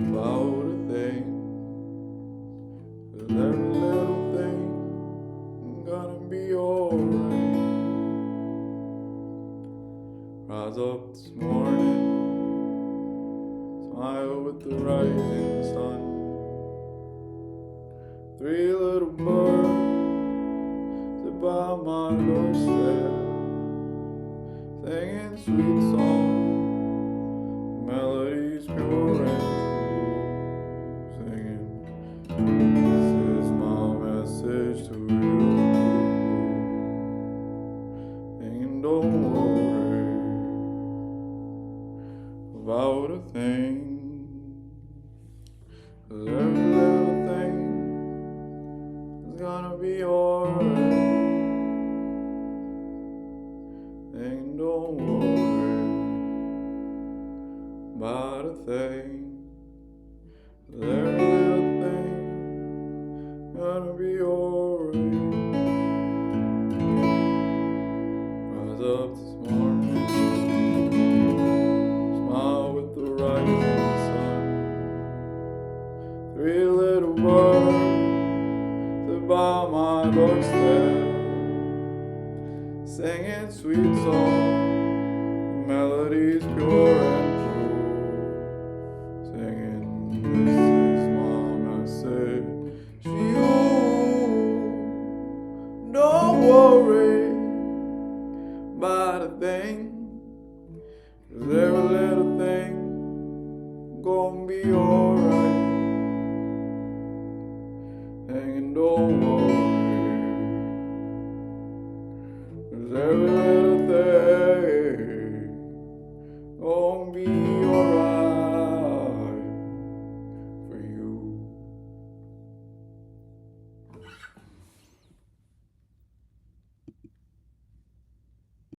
about a thing. 'Cause every little thing gonna be alright. Rise up this morning, smile with the rising sun. Three little birds sit by my doorstep, singing sweet songs, melodies pure and true, singing, this is my message to you, singing, don't worry about a thing, 'cause every little thing is gonna be alright. Singing, don't worry about a thing, 'cause every little thing gonna be alright. Rise up this morning, smile with the rising sun. Three little birds sit by my doorstep, singing sweet songs, melodies pure and true, singing, this is my message to you. Don't worry about a thing, 'cause every little thing gonna be alright. Singing, don't worry